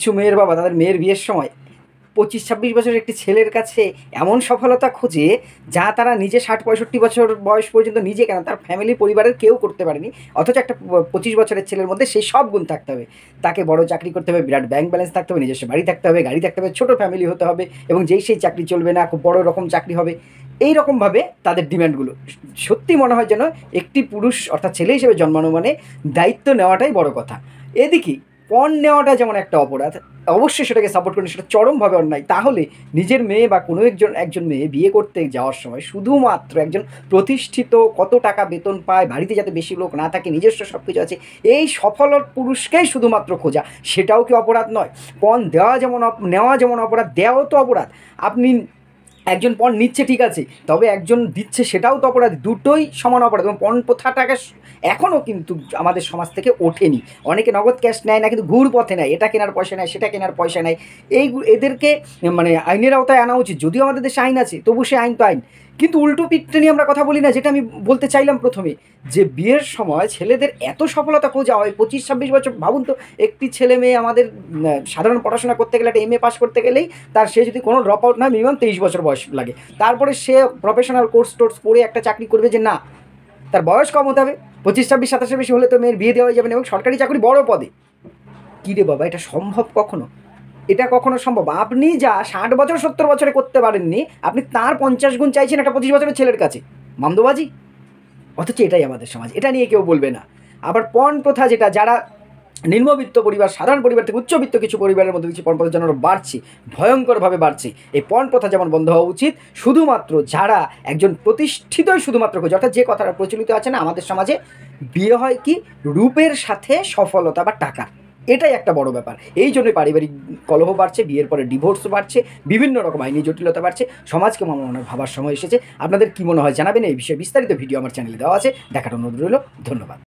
কিছু মেয়ের বাবা তাদের মেয়ের বিয়ের সময় 25-26 বছরের একটি ছেলের কাছে এমন সফলতা খোঁজে যা তারা নিজে 60-65 বছর বয়স পর্যন্ত নিজে কেন তার ফ্যামিলি পরিবারের কেউ করতে পারেনি। অথচ একটা 25 বছরের ছেলের মধ্যে সেই সব গুণ থাকতে হবে। তাকে বড় চাকরি করতে হবে, বিরাট ব্যাংক ব্যালেন্স থাকতে হবে, নিজস্ব বাড়ি থাকতে হবে, গাড়ি থাকতে হবে, ছোটো ফ্যামিলি হতে হবে এবং যেই সেই চাকরি চলবে না, খুব বড় রকম চাকরি হবে। এই রকমভাবে তাদের ডিম্যান্ডগুলো সত্যি মনে হয় যেন একটি পুরুষ অর্থাৎ ছেলে হিসেবে জন্মানো মানে দায়িত্ব নেওয়াটাই বড় কথা। এদিকে পণ নেওয়াটা যেমন একটা অপরাধ, অবশ্যই সেটাকে সাপোর্ট করি, সেটা চরমভাবে অন্যায়। তাহলে নিজের মেয়ে বা কোনো একজন মেয়ে বিয়ে করতে যাওয়ার সময় শুধুমাত্র একজন প্রতিষ্ঠিত, কত টাকা বেতন পায়, বাড়িতে যাতে বেশি লোক না থাকে, নিজস্ব সব কিছু আছে, এই সফল পুরুষকেই শুধুমাত্র খোঁজা, সেটাও কি অপরাধ নয়? পণ দেওয়া যেমন নেওয়া যেমন অপরাধ, দেওয়াও তো অপরাধ। আপনি একজন পণ নিচ্ছে ঠিক আছে, তবে একজন দিচ্ছে সেটাও তো অপরাধ, দুটোই সমান অপরাধ। এবং পণ প্রথাটাকে এখনও কিন্তু আমাদের সমাজ থেকে ওঠেনি। অনেকে নগদ ক্যাশ নেয় না, কিন্তু ঘুর পথে নেয়, এটা কেনার পয়সা নেয়, সেটা কেনার পয়সা নেয়। এদেরকে মানে আইনের আওতায় আনা উচিত। যদিও আমাদের দেশে আইন আছে, তবু সে আইন তো আইন। কিন্তু উল্টো পিঠটা নিয়ে আমরা কথা বলি না, যেটা আমি বলতে চাইলাম প্রথমে, যে বিয়ের সময় ছেলেদের এত সফলতা খোঁজা হয় 25-26 বছর। ভাবুন তো, একটি ছেলে মেয়ে আমাদের সাধারণ পড়াশোনা করতে গেলে, একটা MA পাস করতে গেলেই তার, সে যদি কোনো ড্রপ আউট না, মিনিমাম 23 বছর বয়স লাগে। তারপরে সে প্রফেশনাল কোর্স টোর্স পড়ে একটা চাকরি করবে, যে না তার বয়স কম হতে হবে। 25-26-27 বেশি হলে তো মেয়ের বিয়ে দেওয়া হয়ে যাবে না, এবং সরকারি চাকরি বড় পদে। কী রে বাবা, এটা সম্ভব কখনো? এটা কখনো সম্ভব? আপনি যা 60 বছর 70 বছরে করতে পারেননি, আপনি তার 50 গুণ চাইছেন একটা 25 বছরের ছেলের কাছে। মামদোবাজি। অথচ এটাই আমাদের সমাজ, এটা নিয়ে কেউ বলবে না। আবার পণ প্রথা, যেটা যারা নিম্নবিত্ত পরিবার, সাধারণ পরিবার থেকে উচ্চবিত্ত কিছু পরিবারের মধ্যে দেখছি পণ প্রথা যেন বাড়ছে, ভয়ঙ্করভাবে বাড়ছে। এই পণ প্রথা যেমন বন্ধ হওয়া উচিত, শুধুমাত্র যারা একজন প্রতিষ্ঠিতই শুধুমাত্র খোঁজে, অর্থাৎ যে কথাটা প্রচলিত আছে না আমাদের সমাজে, বিয়ে হয় কি রূপের সাথে সফলতা বা টাকা, এটাই একটা বড় ব্যাপার। এই জন্যই পারিবারিক কলহ বাড়ছে, বিয়ের পরে ডিভোর্স বাড়ছে, বিভিন্ন রকম আইনি জটিলতা বাড়ছে। সমাজকে আমার মনে হয় ভাবার সময় এসেছে। আপনাদের কী মনে হয় জানাবেন, এই বিষয়ে বিস্তারিত ভিডিও আমার চ্যানেলে দেওয়া আছে, দেখার অনুরোধ রইল। ধন্যবাদ।